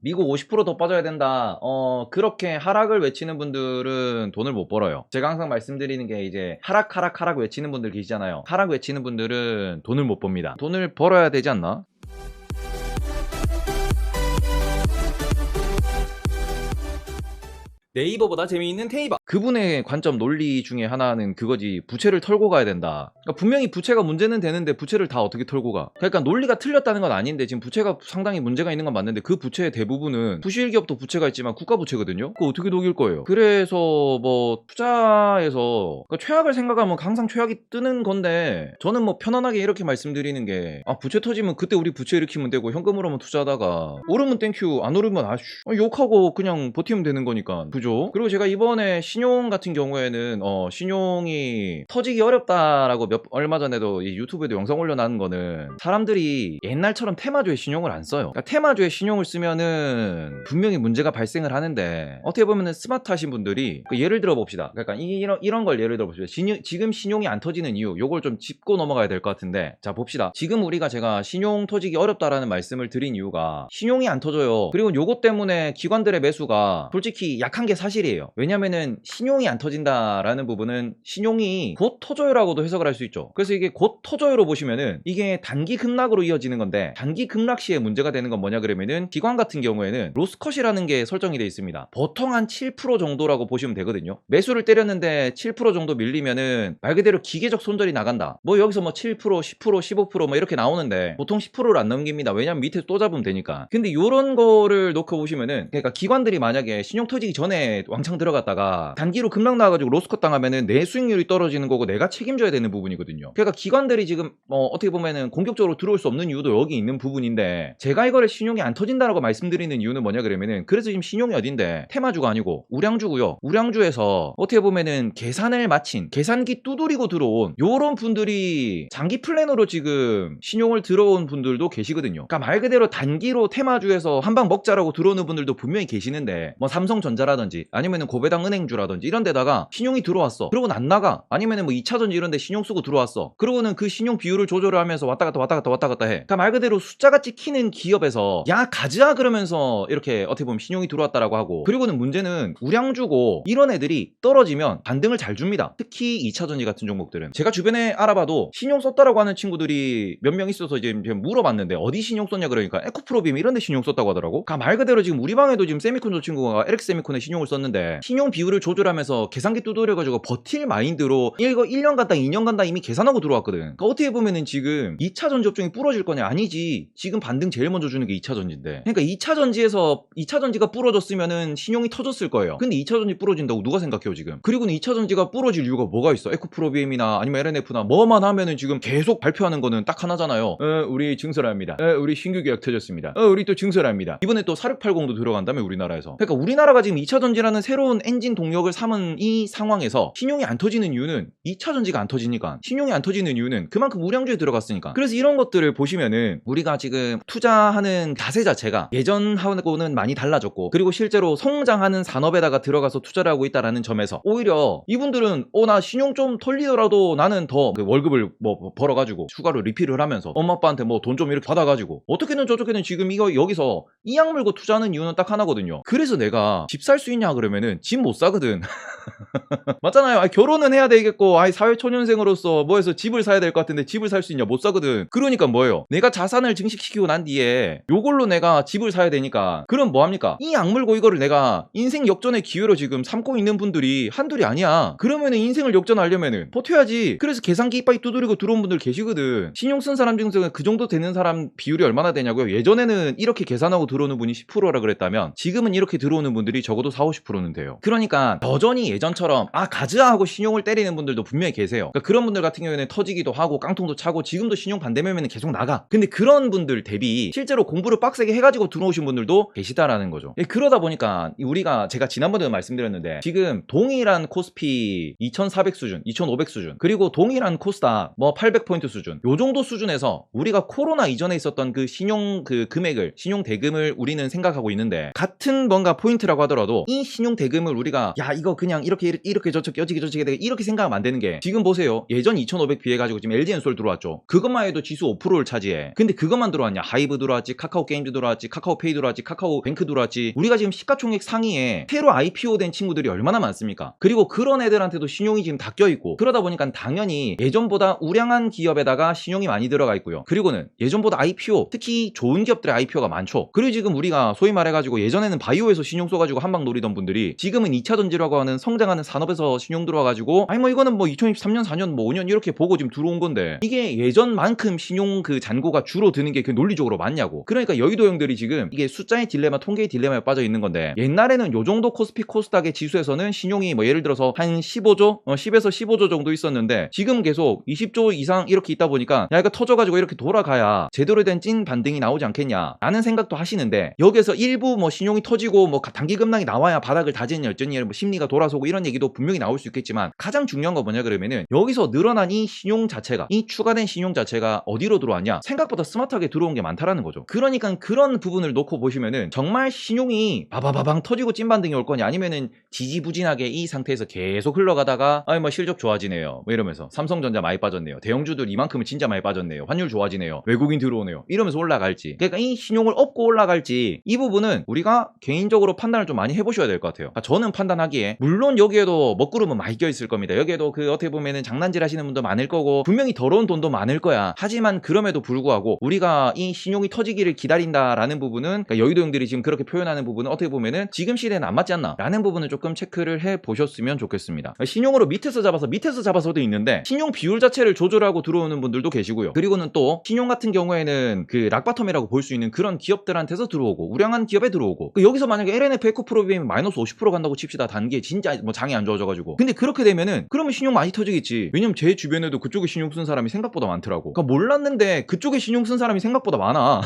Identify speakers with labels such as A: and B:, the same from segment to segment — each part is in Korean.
A: 미국 50%더 빠져야 된다. 그렇게 하락을 외치는 분들은 돈을 못 벌어요. 제가 항상 말씀드리는 게 이제 하락 외치는 분들 계시잖아요. 하락 외치는 분들은 돈을 못 법니다. 돈을 벌어야 되지 않나? 네이버보다 재미있는 테이버. 그분의 관점 논리 중에 하나는 그거지. 부채를 털고 가야 된다. 그러니까 분명히 부채가 문제는 되는데 부채를 다 어떻게 털고 가? 그러니까 논리가 틀렸다는 건 아닌데 지금 부채가 상당히 문제가 있는 건 맞는데 그 부채의 대부분은 부실기업도 부채가 있지만 국가 부채거든요. 그거 어떻게 녹일 거예요? 그래서 뭐 투자에서 그러니까 최악을 생각하면 항상 최악이 뜨는 건데 저는 뭐 편안하게 이렇게 말씀드리는 게 부채 터지면 그때 우리 부채 일으키면 되고 현금으로만 투자하다가 오르면 땡큐 안 오르면 욕하고 그냥 버티면 되는 거니까. 그죠? 그리고 제가 이번에 신용 같은 경우에는 신용이 터지기 어렵다라고 얼마 전에도 이 유튜브에도 영상 올려놨는 거는 사람들이 옛날처럼 테마주에 신용을 안 써요. 그러니까 테마주에 신용을 쓰면은 분명히 문제가 발생을 하는데 어떻게 보면은 스마트하신 분들이 예를 들어 봅시다. 그러니까 이런 걸 예를 들어 봅시다. 지금 신용이 안 터지는 이유 요걸 좀 짚고 넘어가야 될 것 같은데 자 봅시다. 지금 제가 신용 터지기 어렵다라는 말씀을 드린 이유가 신용이 안 터져요. 그리고 요것 때문에 기관들의 매수가 솔직히 약한 게 사실이에요. 왜냐면은 신용이 안 터진다라는 부분은 신용이 곧 터져요라고도 해석을 할 수 있죠. 그래서 이게 곧 터져요로 보시면은 이게 단기 급락으로 이어지는 건데 단기 급락 시에 문제가 되는 건 뭐냐 그러면은 기관 같은 경우에는 로스컷이라는 게 설정이 되어 있습니다. 보통 한 7% 정도라고 보시면 되거든요. 매수를 때렸는데 7% 정도 밀리면은 말 그대로 기계적 손절이 나간다. 뭐 여기서 뭐 7%, 10%, 15% 뭐 이렇게 나오는데 보통 10%를 안 넘깁니다. 왜냐면 밑에 또 잡으면 되니까. 근데 요런 거를 놓고 보시면은 그러니까 기관들이 만약에 신용 터지기 전에 왕창 들어갔다가 단기로 급락 나와가지고 로스컷 당하면은 내 수익률이 떨어지는 거고 내가 책임져야 되는 부분이거든요. 그러니까 기관들이 지금 어떻게 보면은 공격적으로 들어올 수 없는 이유도 여기 있는 부분인데 제가 이거를 신용이 안 터진다라고 말씀드리는 이유는 뭐냐 그러면은 그래서 지금 신용이 어딘데 테마주가 아니고 우량주고요. 우량주에서 어떻게 보면은 계산을 마친 계산기 두드리고 들어온 요런 분들이 장기 플랜으로 지금 신용을 들어온 분들도 계시거든요. 그러니까 말 그대로 단기로 테마주에서 한 방 먹자라고 들어오는 분들도 분명히 계시는데 뭐 삼성전자라든지 아니면은 고배당 은행주라든지 이런 데다가 신용이 들어왔어. 그러고는 안 나가. 아니면은 뭐 2차전지 이런 데 신용 쓰고 들어왔어. 그러고는 그 신용 비율을 조절을 하면서 왔다 갔다 해. 그러니까 말 그대로 숫자가 찍히는 기업에서 야 가자 그러면서 이렇게 어떻게 보면 신용이 들어왔다라고 하고 그리고는 문제는 우량주고 이런 애들이 떨어지면 반등을 잘 줍니다. 특히 2차전지 같은 종목들은 제가 주변에 알아봐도 신용 썼다라고 하는 친구들이 몇 명 있어서 이제 물어봤는데 어디 신용 썼냐 그러니까 에코프로빔 이런 데 신용 썼다고 하더라고. 그러니까 말 그대로 지금 우리 방에도 지금 세미콘도 친구가 LX세미콘에 신용을 썼는데 신용 비율을 조절하면서 계산기 두드려가지고 버틸 마인드로 이거 1년 간다 2년 간다 이미 계산하고 들어왔거든. 그러니까 어떻게 보면은 지금 2차전지 업종이 부러질 거냐 아니지. 지금 반등 제일 먼저 주는 게 2차전지인데 그러니까 2차전지가 부러졌으면은 신용이 터졌을 거예요. 근데 2차전지 부러진다고 누가 생각해요 지금. 그리고는 2차전지가 부러질 이유가 뭐가 있어. 에코프로비엠이나 아니면 LNF나 뭐만 하면은 지금 계속 발표하는 거는 딱 하나잖아요. 우리 증설합니다. 우리 신규 계약 터졌습니다. 우리 또 증설합니다. 이번에 또 4680도 들어간다며 우리나라에서. 그러니까 우리나라가 지금 2차전지라는 새로운 엔진 동력을 삼은 이 상황에서 신용이 안 터지는 이유는 2차전지가 안 터지니까. 신용이 안 터지는 이유는 그만큼 우량주에 들어갔으니까. 그래서 이런 것들을 보시면은 우리가 지금 투자하는 자세 자체가 예전하고는 많이 달라졌고 그리고 실제로 성장하는 산업에다가 들어가서 투자를 하고 있다라는 점에서 오히려 이분들은 나 신용 좀 털리더라도 나는 더 그 월급을 뭐 벌어가지고 추가로 리필을 하면서 엄마 아빠한테 뭐 돈 좀 이렇게 받아가지고 어떻게든 저렇게든 지금 이거 여기서 이 약 물고 투자하는 이유는 딱 하나거든요. 그래서 내가 집 살 수 있냐 그러면은 집 못 사거든. 맞잖아요. 결혼은 해야 되겠고 사회초년생으로서 뭐해서 집을 사야 될 것 같은데 집을 살 수 있냐 못 사거든. 그러니까 뭐예요? 내가 자산을 증식시키고 난 뒤에 요걸로 내가 집을 사야 되니까 그럼 뭐합니까? 이 악물고 이거를 내가 인생 역전의 기회로 지금 삼고 있는 분들이 한둘이 아니야. 그러면은 인생을 역전하려면은 버텨야지. 그래서 계산기 이빨이 두드리고 들어온 분들 계시거든. 신용 쓴 사람 중에서 그 정도 되는 사람 비율이 얼마나 되냐고요? 예전에는 이렇게 계산하고 들어오는 분이 10%라 그랬다면 지금은 이렇게 들어오는 분들이 적어도 40-50%는 돼요. 그러니까 여전히 예전처럼 가즈아 하고 신용을 때리는 분들도 분명히 계세요. 그러니까 그런 분들 같은 경우에는 터지기도 하고 깡통도 차고 지금도 신용 반대매매는 계속 나가. 근데 그런 분들 대비 실제로 공부를 빡세게 해가지고 들어오신 분들도 계시다라는 거죠. 그러다 보니까 제가 지난번에도 말씀드렸는데 지금 동일한 코스피 2400 수준, 2500 수준 그리고 동일한 코스닥 뭐 800포인트 수준 요 정도 수준에서 우리가 코로나 이전에 있었던 그 신용 신용 대금을 우리는 생각하고 있는데 같은 뭔가 포인트라고 하더라도 이 신용 대금을 우리가 야 이거 그냥 이렇게 저렇게 이렇게 생각하면 안 되는 게, 지금 보세요. 예전 2500 비해가지고 지금 LG엔솔 들어왔죠. 그것만 해도 지수 5%를 차지해. 근데 그것만 들어왔냐? 하이브 들어왔지, 카카오 게임즈 들어왔지, 카카오페이 들어왔지, 카카오 뱅크 들어왔지. 우리가 지금 시가총액 상위에 새로 IPO 된 친구들이 얼마나 많습니까? 그리고 그런 애들한테도 신용이 지금 다 껴있고, 그러다 보니까 당연히 예전보다 우량한 기업에다가 신용이 많이 들어가 있고요. 그리고는 예전보다 IPO, 특히 좋은 기업들의 IPO가 많죠. 그리고 지금 우리가 소위 말해가지고 예전에는 바이오에서 신용 써가지고 한방 노리던 분들이 지금은 2차 전지라고 하는 성장하는 산업에서 신용 들어와가지고, 아니 뭐 이거는 뭐 2023년 4년 뭐 5년 이렇게 보고 지금 들어온 건데, 이게 예전만큼 신용 그 잔고가 줄어드는 게 그 논리적으로 맞냐고. 그러니까 여의도 형들이 지금 이게 숫자의 딜레마, 통계의 딜레마에 빠져 있는 건데, 옛날에는 요 정도 코스피 코스닥의 지수에서는 신용이 뭐 예를 들어서 한 15조 10에서 15조 정도 있었는데, 지금 계속 20조 이상 이렇게 있다 보니까 야 이거 터져가지고 이렇게 돌아가야 제대로 된 찐 반등이 나오지 않겠냐 라는 생각도 하시는데, 여기서 일부 뭐 신용이 터지고 뭐 단기 급락이 나와야 바닥을 다지는 여전히 뭐 심리가 돌아서고 이런 얘기도 분명히 나올 수 있겠지만, 가장 중요한 건 뭐냐 그러면은, 여기서 늘어난 이 신용 자체가, 이 추가된 신용 자체가 어디로 들어왔냐? 생각보다 스마트하게 들어온 게 많다라는 거죠. 그러니까 그런 부분을 놓고 보시면은 정말 신용이 바바바방 터지고 찐반등이 올 거냐, 아니면은 지지부진하게 이 상태에서 계속 흘러가다가 아니 뭐 실적 좋아지네요 뭐 이러면서, 삼성전자 많이 빠졌네요, 대형주들 이만큼은 진짜 많이 빠졌네요, 환율 좋아지네요, 외국인 들어오네요 이러면서 올라갈지, 그러니까 이 신용을 업고 올라갈지, 이 부분은 우리가 개인적으로 판단을 좀 많이 해보셔야 될 것 같아요. 그러니까 저는 판단하기에, 물론 여기에도 먹구름은 많이 껴있을 겁니다. 여기에도 그 어떻게 보면은 장난질 하시는 분도 많을 거고 분명히 더러운 돈도 많을 거야. 하지만 그럼에도 불구하고 우리가 이 신용이 터지기를 기다린다라는 부분은, 그러니까 여의도 형들이 지금 그렇게 표현하는 부분은 어떻게 보면은 지금 시대는 안 맞지 않나 라는 부분을 조금 체크를 해 보셨으면 좋겠습니다. 신용으로 밑에서 잡아서도 있는데, 신용 비율 자체를 조절하고 들어오는 분들도 계시고요. 그리고는 또 신용 같은 경우에는 그 락바텀이라고 볼 수 있는 그런 기업들한테서 들어오고 우량한 기업에 들어오고, 여기서 만약에 LNF 에코프로비엠이 마이너스 50% 간다고 칩시다. 단기에 진짜 뭐 장이 안 좋아져가지고. 근데 그렇게 되면은 그러면 신용 많이 터지겠지. 왜냐면 제 주변에도 그쪽에 신용 쓴 사람이 생각보다 많더라고. 그러니까 몰랐는데 그쪽에 신용 쓴 사람이 생각보다 많아.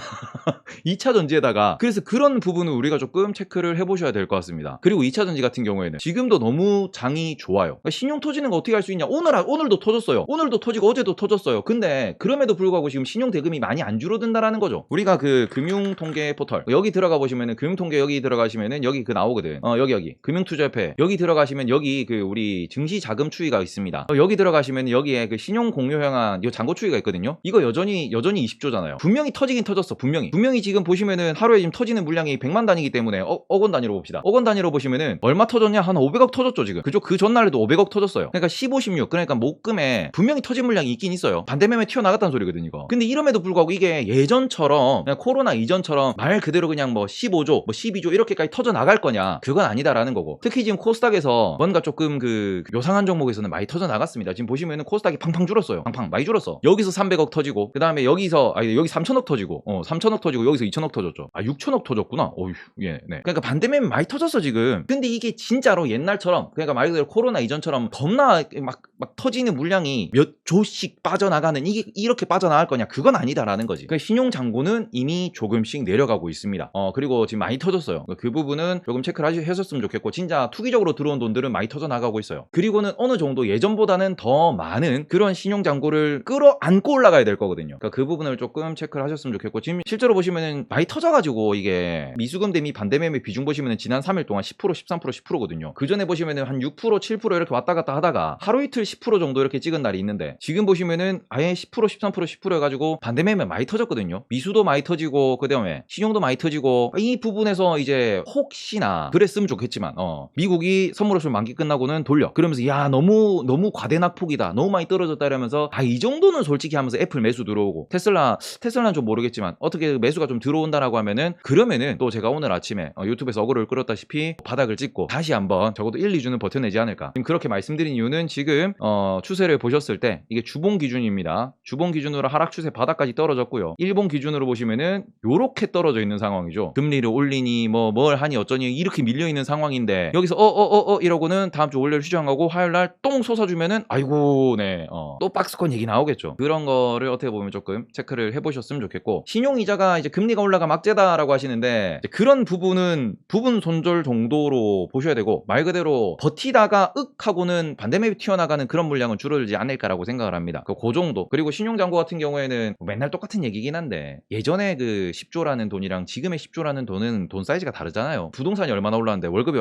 A: 2차 전지에다가. 그래서 그런 부분은 우리가 조금 체크를 해보셔야 될 것 같습니다. 그리고 2차 전지 같은 경우에는 지금도 너무 장이 좋아요. 그러니까 신용 터지는 거 어떻게 할 수 있냐? 오늘도 터졌어요. 오늘도 터지고 어제도 터졌어요. 근데 그럼에도 불구하고 지금 신용 대금이 많이 안 줄어든다라는 거죠. 우리가 그 금융 통계 포털 여기 들어가 보시면은, 금융 통계 여기 들어가시면은 여기 그 나오거든. 여기 금융투자협회 여기 들어가시면 여기 그 우리 증시 자금 추이가 있습니다. 여기 들어가시면 여기에 그 신용 공유 형한 요 잔고 추이가 있거든요. 이거 여전히 20조잖아요. 분명히 터지긴 터졌어. 분명히 지금 보시면은 하루에 지금 터지는 물량이 100만 단위이기 때문에 억원 단위로 봅시다. 억원 단위로 보시면은 얼마 터졌냐? 한 500억 터졌죠 지금. 그죠? 그 전날에도 500억 터졌어요. 그러니까 15, 16 그러니까 목금에 분명히 터진 물량이 있긴 있어요. 반대매매 튀어나갔다는 소리거든 이거. 근데 이럼에도 불구하고 이게 예전처럼 그냥 코로나 이전처럼 말 그대로 그냥 뭐 15조 뭐 12조 이렇게까지 터져 나갈 거냐? 그건 아니다라는 거고. 특히 지금 코스닥에서 뭔가 조금 그 요상한 종목에서는 많이 터져 나갔습니다. 지금 보시면은 코스닥이 팡팡 줄었어요. 팡팡 많이 줄었어. 여기서 300억 터지고, 그 다음에 여기 3천억 터지고, 3천억 터지고, 여기서 2천억 터졌죠. 6천억 터졌구나. 어휴, 예, 네. 그러니까 반대매매 많이 터졌어 지금. 근데 이게 진짜로 옛날처럼, 그러니까 말 그대로 코로나 이전처럼 겁나 막 터지는 물량이 몇 조씩 빠져나가는, 이게 이렇게 빠져나갈 거냐? 그건 아니다라는 거지. 그러니까 신용 잔고는 이미 조금씩 내려가고 있습니다. 그리고 지금 많이 터졌어요. 그 부분은 조금 체크를 하셨으면 좋겠고, 진짜 투기적으로 들어온 돈들은 많이 터져 나가고 있어요. 그리고는 어느 정도 예전보다는 더 많은 그런 신용 잔고를 끌어안고 올라가야 될 거거든요. 그러니까 그 부분을 조금 체크를 하셨으면 좋겠고, 지금 실제로 보시면은 많이 터져가지고 이게 미수금 대비 반대매매 비중 보시면은 지난 3일 동안 10%, 13%, 10%거든요. 그 전에 보시면은 한 6%, 7% 이렇게 왔다 갔다 하다가 하루 이틀 10% 정도 이렇게 찍은 날이 있는데, 지금 보시면은 아예 10%, 13%, 10% 해가지고 반대매매 많이 터졌거든요. 미수도 많이 터지고, 그 다음에 신용도 많이 터지고, 이 부분에서 이제 혹시나 그랬으면 좋겠지만 미국이 선물 없이 만기 끝나고는 돌려 그러면서 야 너무 과대낙폭이다, 너무 많이 떨어졌다 이러면서 이 정도는 솔직히 하면서 애플 매수 들어오고, 테슬라는 좀 모르겠지만 어떻게 매수가 좀 들어온다라고 하면은, 그러면은 또 제가 오늘 아침에 유튜브에서 어그로를 끌었다시피 바닥을 찍고 다시 한번 적어도 1, 2주는 버텨내지 않을까. 지금 그렇게 말씀드린 이유는, 지금 추세를 보셨을 때 이게 주봉 기준입니다. 주봉 기준으로 하락 추세 바닥까지 떨어졌고요. 일봉 기준으로 보시면은 요렇게 떨어져 있는 상황이죠. 금리를 올리니 뭘 하니 어쩌니 이렇게 밀려 있는 상황인데, 여기서 이러고는 다음 주 월요일 휴장하고 화요일날 똥 솟아주면은 아이고 네 또 박스권 얘기 나오겠죠. 그런 거를 어떻게 보면 조금 체크를 해보셨으면 좋겠고, 신용이자가 이제 금리가 올라가 막재다라고 하시는데, 이제 그런 부분은 부분 손절 정도로 보셔야 되고, 말 그대로 버티다가 하고는 반대매매 튀어나가는 그런 물량은 줄어들지 않을까라고 생각을 합니다. 그 정도. 그리고 신용잔고 같은 경우에는 맨날 똑같은 얘기긴 한데, 예전에 그 10조라는 돈이랑 지금의 10조라는 돈은 돈 사이즈가 다르잖아요. 부동산이 얼마나 올랐는데 월급이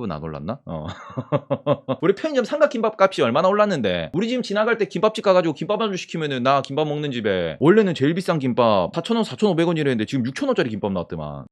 A: 월급은 안 올랐나? 우리 편의점 삼각김밥 값이 얼마나 올랐는데 우리 지금 지나갈 때 김밥집 가가지고 김밥 한 줄 시키면은 나 김밥 먹는 집에 원래는 제일 비싼 김밥 4,000원 4,500원이랬는데 지금 6,000원짜리 김밥 나왔더만.